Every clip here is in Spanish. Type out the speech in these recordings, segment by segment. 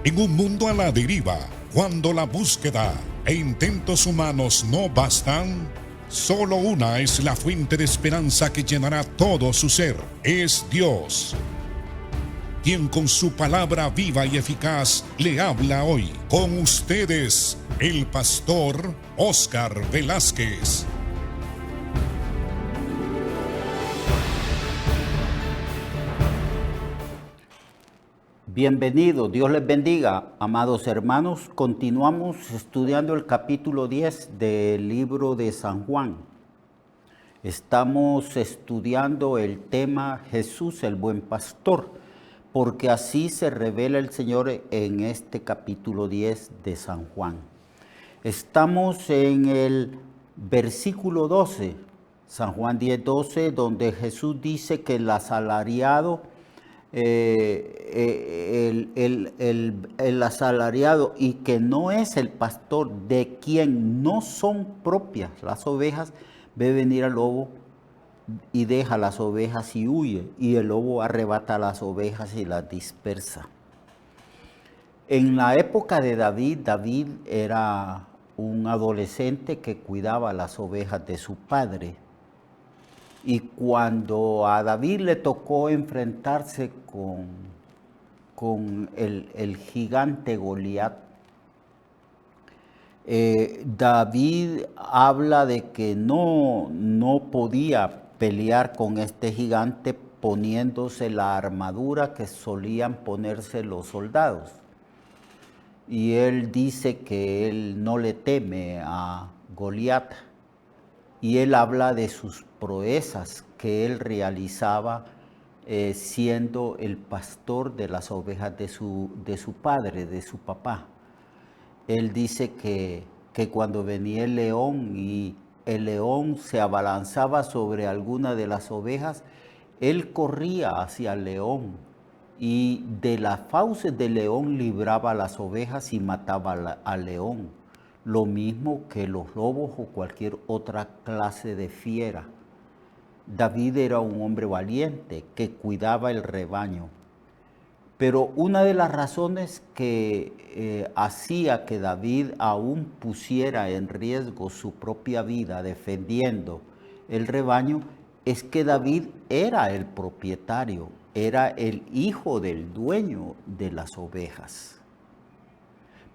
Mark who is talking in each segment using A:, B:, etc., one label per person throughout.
A: En un mundo a la deriva, cuando la búsqueda e intentos humanos no bastan, solo una es la fuente de esperanza que llenará todo su ser. Es Dios, quien con su palabra viva y eficaz le habla hoy. Con ustedes, el pastor Óscar Velázquez.
B: Bienvenidos, Dios les bendiga, amados hermanos. Continuamos estudiando el capítulo 10 del libro de San Juan. Estamos estudiando el tema Jesús el buen pastor, porque así se revela el Señor en este capítulo 10 de San Juan. Estamos en el versículo 12, San Juan 10:12, donde Jesús dice que el asalariado el asalariado y que no es el pastor, de quien no son propias las ovejas, ve venir al lobo y deja las ovejas y huye, y el lobo arrebata las ovejas y las dispersa. En la época de David, David era un adolescente que cuidaba las ovejas de su padre. Y cuando a David le tocó enfrentarse con el gigante Goliat, David habla de que no podía pelear con este gigante poniéndose la armadura que solían ponerse los soldados. Y él dice que él no le teme a Goliat. Y él habla de sus proezas que él realizaba siendo el pastor de las ovejas de su padre, de su papá. Él dice que cuando venía el león y el león se abalanzaba sobre alguna de las ovejas, él corría hacia el león y de las fauces del león libraba las ovejas y mataba al león. Lo mismo que los lobos o cualquier otra clase de fiera. David era un hombre valiente que cuidaba el rebaño. Pero una de las razones que hacía que David aún pusiera en riesgo su propia vida defendiendo el rebaño es que David era el propietario, era el hijo del dueño de las ovejas.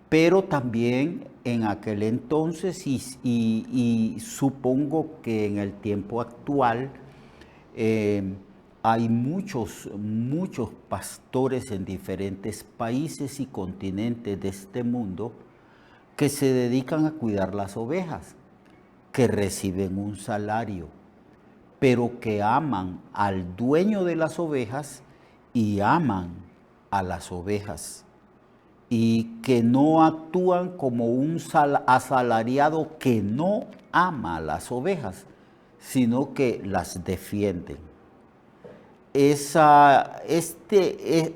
B: Pero también en aquel entonces y supongo que en el tiempo actual hay muchos pastores en diferentes países y continentes de este mundo que se dedican a cuidar las ovejas, que reciben un salario, pero que aman al dueño de las ovejas y aman a las ovejas, y que no actúan como un asalariado que no ama a las ovejas, sino que las defienden.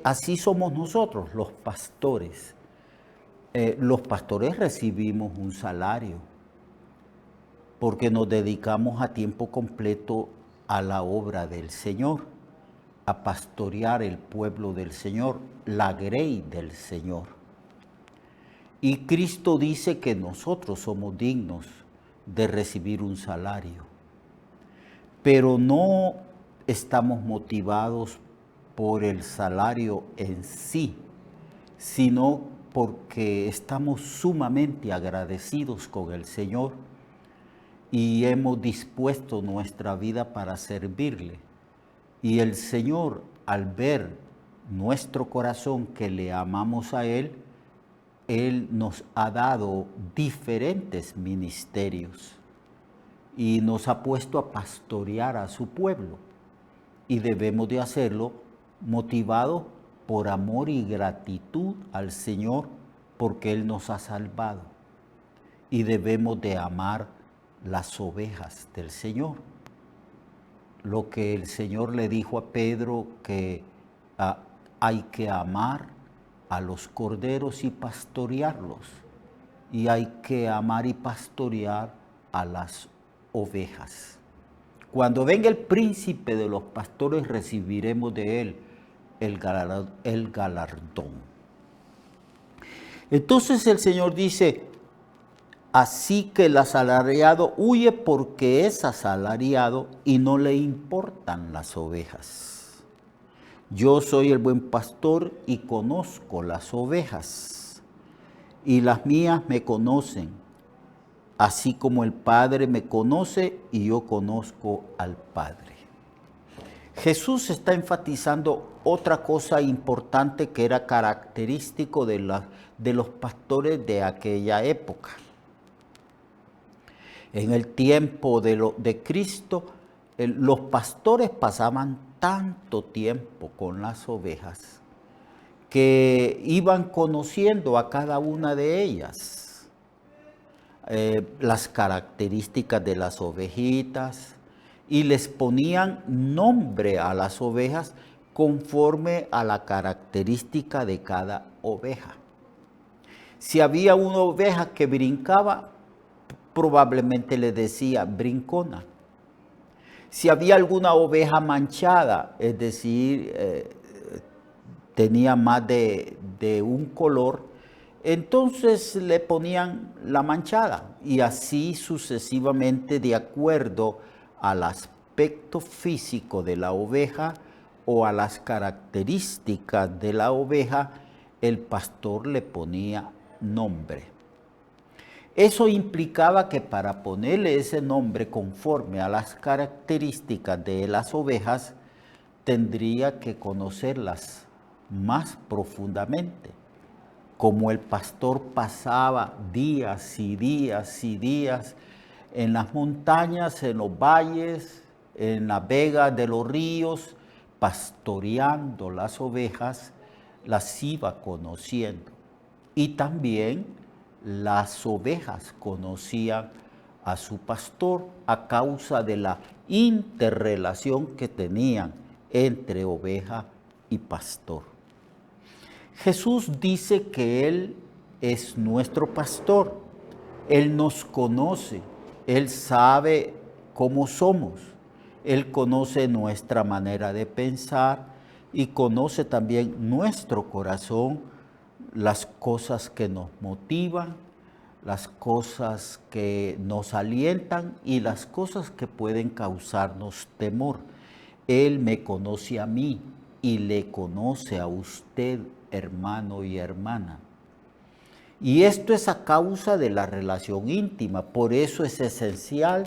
B: Así somos nosotros, los pastores. Los pastores recibimos un salario porque nos dedicamos a tiempo completo a la obra del Señor, a pastorear el pueblo del Señor, la grey del Señor. Y Cristo dice que nosotros somos dignos de recibir un salario, pero no estamos motivados por el salario en sí, sino porque estamos sumamente agradecidos con el Señor y hemos dispuesto nuestra vida para servirle. Y el Señor, al ver nuestro corazón que le amamos a Él nos ha dado diferentes ministerios y nos ha puesto a pastorear a su pueblo. Y debemos de hacerlo motivados por amor y gratitud al Señor porque Él nos ha salvado. Y debemos de amar las ovejas del Señor. Lo que el Señor le dijo a Pedro que hay que amar a los corderos y pastorearlos. Y hay que amar y pastorear a las ovejas. Cuando venga el príncipe de los pastores, recibiremos de él el galardón. Entonces el Señor dice, así que el asalariado huye porque es asalariado y no le importan las ovejas. Yo soy el buen pastor y conozco las ovejas, y las mías me conocen, así como el Padre me conoce y yo conozco al Padre. Jesús está enfatizando otra cosa importante que era característico de los pastores de aquella época. En el tiempo de Cristo, los pastores pasaban tanto tiempo con las ovejas que iban conociendo a cada una de ellas, las características de las ovejitas, y les ponían nombre a las ovejas conforme a la característica de cada oveja. Si había una oveja que brincaba, probablemente le decía brincona. Si había alguna oveja manchada, es decir, tenía más de un color, entonces le ponían la manchada, y así sucesivamente, de acuerdo al aspecto físico de la oveja o a las características de la oveja, el pastor le ponía nombre. Eso implicaba que para ponerle ese nombre conforme a las características de las ovejas, tendría que conocerlas más profundamente. Como el pastor pasaba días y días y días en las montañas, en los valles, en las vegas de los ríos, pastoreando las ovejas, las iba conociendo. Y también las ovejas conocían a su pastor a causa de la interrelación que tenían entre oveja y pastor. Jesús dice que Él es nuestro pastor. Él nos conoce. Él sabe cómo somos. Él conoce nuestra manera de pensar y conoce también nuestro corazón, las cosas que nos motivan, las cosas que nos alientan y las cosas que pueden causarnos temor. Él me conoce a mí y le conoce a usted, hermano y hermana. Y esto es a causa de la relación íntima. Por eso es esencial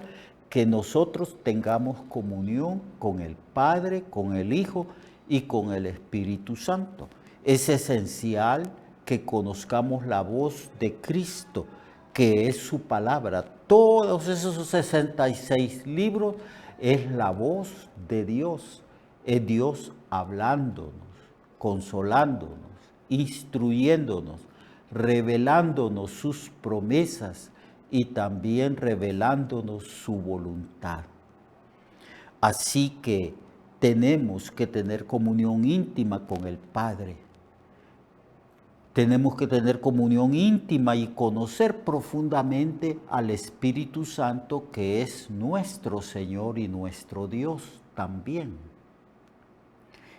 B: que nosotros tengamos comunión con el Padre, con el Hijo y con el Espíritu Santo. Es esencial que conozcamos la voz de Cristo, que es su palabra. Todos esos 66 libros es la voz de Dios. Es Dios hablándonos, consolándonos, instruyéndonos, revelándonos sus promesas y también revelándonos su voluntad. Así que tenemos que tener comunión íntima con el Padre. Tenemos que tener comunión íntima y conocer profundamente al Espíritu Santo, que es nuestro Señor y nuestro Dios también.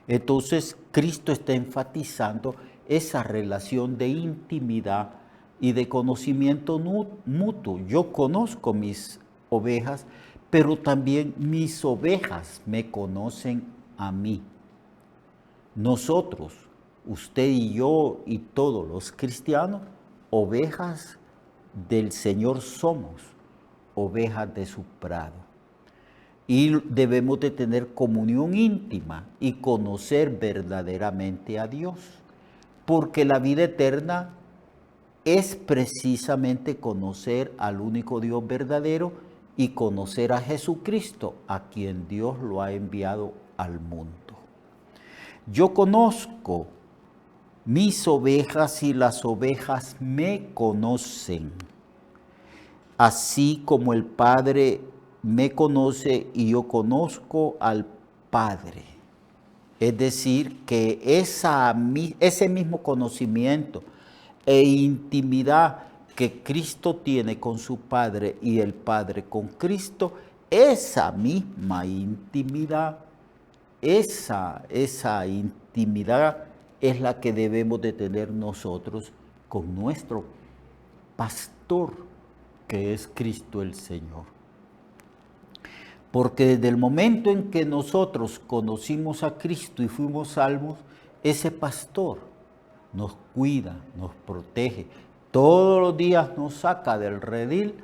B: Entonces, Cristo está enfatizando esa relación de intimidad y de conocimiento mutuo. Yo conozco mis ovejas, pero también mis ovejas me conocen a mí. Nosotros, usted y yo y todos los cristianos, ovejas del Señor somos, ovejas de su prado. Y debemos de tener comunión íntima y conocer verdaderamente a Dios, porque la vida eterna es precisamente conocer al único Dios verdadero y conocer a Jesucristo, a quien Dios lo ha enviado al mundo. Yo conozco mis ovejas y las ovejas me conocen, así como el Padre me conoce y yo conozco al Padre. Es decir, que ese mismo conocimiento e intimidad que Cristo tiene con su Padre y el Padre con Cristo, esa misma intimidad, esa intimidad es la que debemos de tener nosotros con nuestro pastor, que es Cristo el Señor. Porque desde el momento en que nosotros conocimos a Cristo y fuimos salvos, ese pastor nos cuida, nos protege. Todos los días nos saca del redil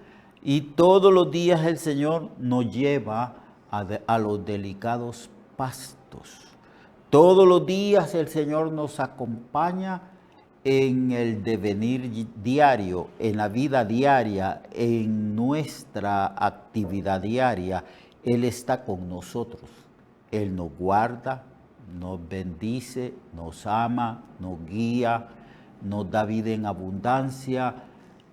B: y todos los días el Señor nos lleva a los delicados pastos. Todos los días el Señor nos acompaña en el devenir diario, en la vida diaria, en nuestra actividad diaria. Él está con nosotros. Él nos guarda, nos bendice, nos ama, nos guía, nos da vida en abundancia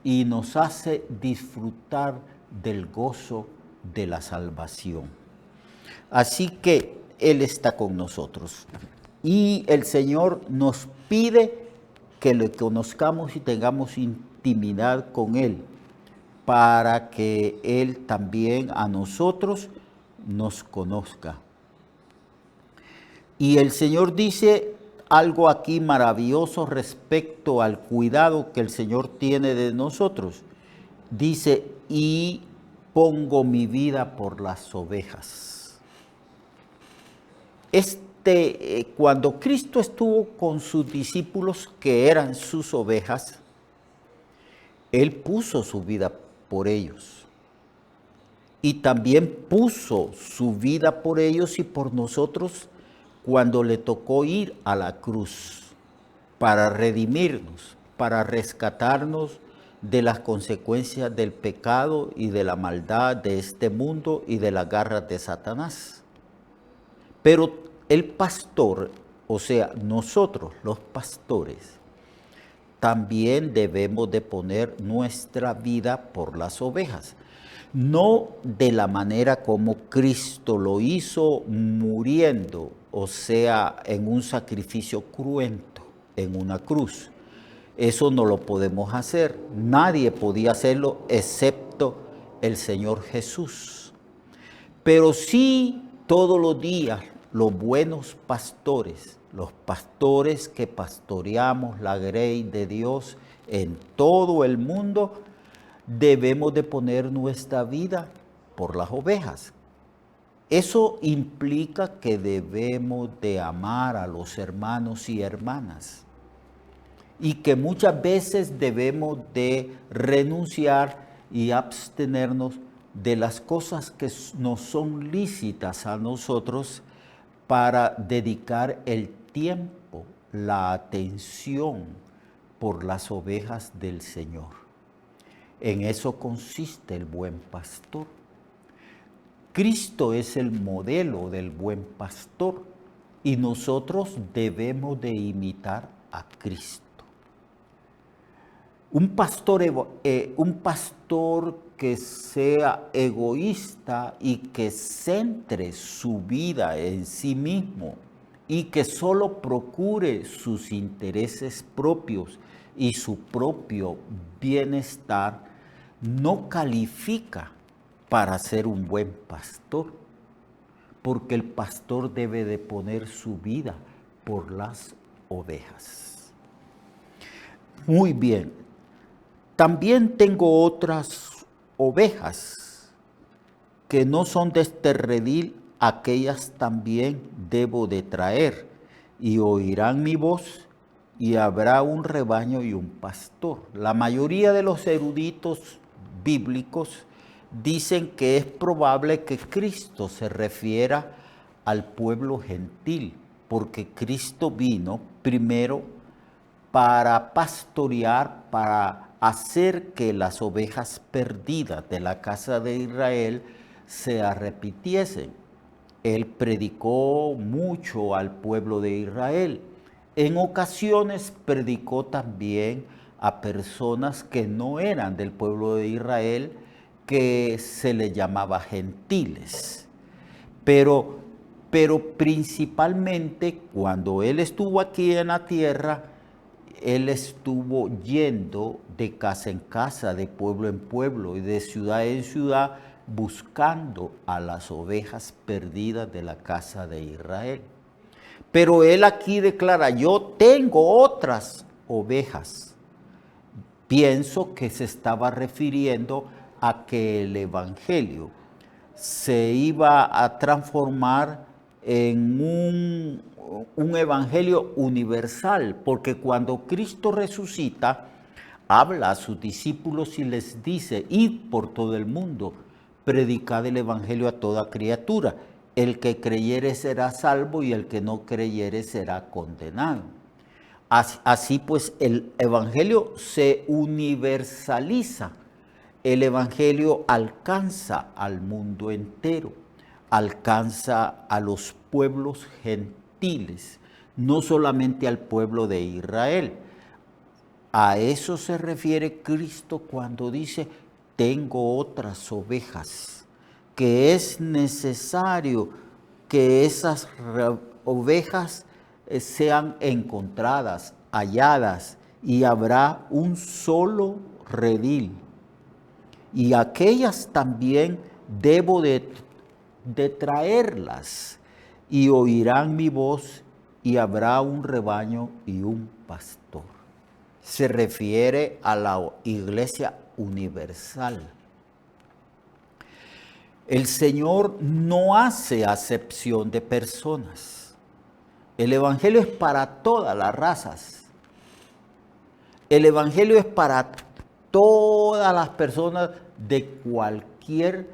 B: y nos hace disfrutar del gozo de la salvación. Así que Él está con nosotros. Y el Señor nos pide que le conozcamos y tengamos intimidad con Él, para que Él también a nosotros nos conozca. Y el Señor dice algo aquí maravilloso respecto al cuidado que el Señor tiene de nosotros. Dice, y pongo mi vida por las ovejas. Cuando Cristo estuvo con sus discípulos, que eran sus ovejas, Él puso su vida por ellos. Y también puso su vida por ellos y por nosotros cuando le tocó ir a la cruz para redimirnos, para rescatarnos de las consecuencias del pecado y de la maldad de este mundo y de las garras de Satanás. Pero el pastor, o sea, nosotros los pastores, también debemos de poner nuestra vida por las ovejas. No de la manera como Cristo lo hizo muriendo, o sea, en un sacrificio cruento, en una cruz. Eso no lo podemos hacer. Nadie podía hacerlo excepto el Señor Jesús. Pero sí, todos los días, los buenos pastores, los pastores que pastoreamos la grey de Dios en todo el mundo, debemos de poner nuestra vida por las ovejas. Eso implica que debemos de amar a los hermanos y hermanas y que muchas veces debemos de renunciar y abstenernos de las cosas que nos son lícitas a nosotros para dedicar el tiempo, la atención por las ovejas del Señor. En eso consiste el buen pastor. Cristo es el modelo del buen pastor y nosotros debemos de imitar a Cristo. Un pastor que sea egoísta y que centre su vida en sí mismo y que solo procure sus intereses propios y su propio bienestar, no califica para ser un buen pastor, porque el pastor debe de poner su vida por las ovejas. Muy bien, también tengo otras ovejas que no son de este redil, aquellas también debo de traer, y oirán mi voz, y habrá un rebaño y un pastor. La mayoría de los eruditos bíblicos dicen que es probable que Cristo se refiera al pueblo gentil, porque Cristo vino primero para pastorear, para hacer que las ovejas perdidas de la casa de Israel se arrepintiesen. Él predicó mucho al pueblo de Israel. En ocasiones predicó también a personas que no eran del pueblo de Israel, que se les llamaba gentiles. Pero principalmente cuando Él estuvo aquí en la tierra, Él estuvo yendo de casa en casa, de pueblo en pueblo y de ciudad en ciudad, buscando a las ovejas perdidas de la casa de Israel. Pero Él aquí declara, yo tengo otras ovejas Pienso que se estaba refiriendo a que el Evangelio se iba a transformar en un Evangelio universal, porque cuando Cristo resucita, habla a sus discípulos y les dice: id por todo el mundo, predicad el Evangelio a toda criatura. El que creyere será salvo y el que no creyere será condenado. Así pues, el Evangelio se universaliza. El Evangelio alcanza al mundo entero, alcanza a los pueblos gentiles, no solamente al pueblo de Israel. A eso se refiere Cristo cuando dice: tengo otras ovejas, que es necesario que esas ovejas sean encontradas, halladas, y habrá un solo redil. Y aquellas también debo de traerlas, y oirán mi voz, y habrá un rebaño y un pastor. Se refiere a la iglesia universal. El Señor no hace acepción de personas. El Evangelio es para todas las razas. El Evangelio es para todas las personas de cualquier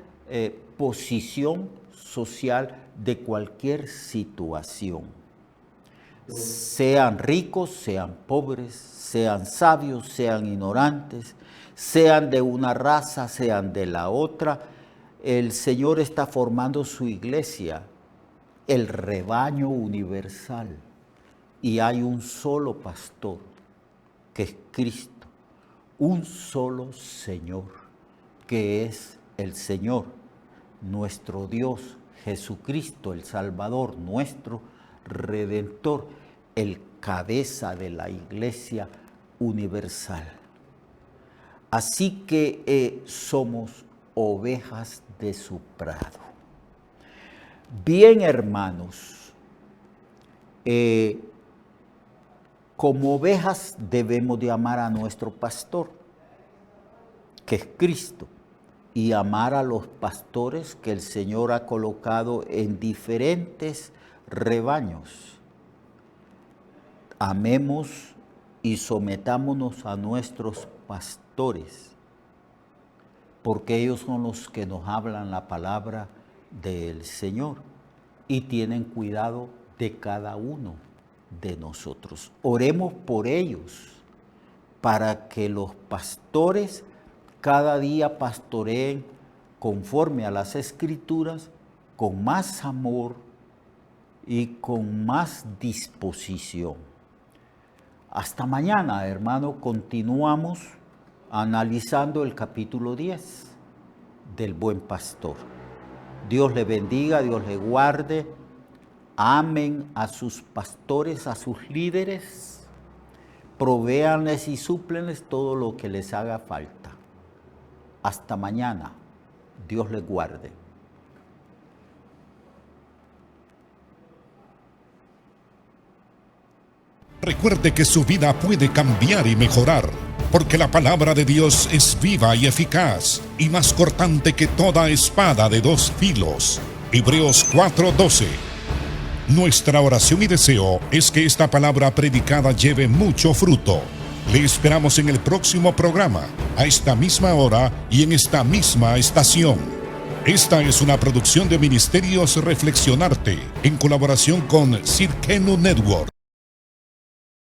B: posición social, de cualquier situación. Sean ricos, sean pobres, sean sabios, sean ignorantes, sean de una raza, sean de la otra. El Señor está formando su iglesia, el rebaño universal, y hay un solo pastor, que es Cristo, un solo Señor, que es el Señor, nuestro Dios, Jesucristo, el Salvador, nuestro Redentor, el cabeza de la iglesia universal. Así que somos ovejas de su prado. Bien, hermanos, como ovejas debemos de amar a nuestro pastor, que es Cristo, y amar a los pastores que el Señor ha colocado en diferentes rebaños. Amemos y sometámonos a nuestros pastores, porque ellos son los que nos hablan la palabra del Señor y tienen cuidado de cada uno de nosotros. Oremos por ellos, para que los pastores cada día pastoreen conforme a las Escrituras, con más amor y con más disposición. Hasta mañana, hermano, continuamos analizando el capítulo 10 del Buen Pastor. Dios le bendiga, Dios le guarde. Amen a sus pastores, a sus líderes. Provéanles y súplenles todo lo que les haga falta. Hasta mañana. Dios les guarde.
A: Recuerde que su vida puede cambiar y mejorar, porque la palabra de Dios es viva y eficaz, y más cortante que toda espada de dos filos. Hebreos 4:12. Nuestra oración y deseo es que esta palabra predicada lleve mucho fruto. Le esperamos en el próximo programa, a esta misma hora y en esta misma estación. Esta es una producción de Ministerios Reflexionarte, en colaboración con Cirkenu Network.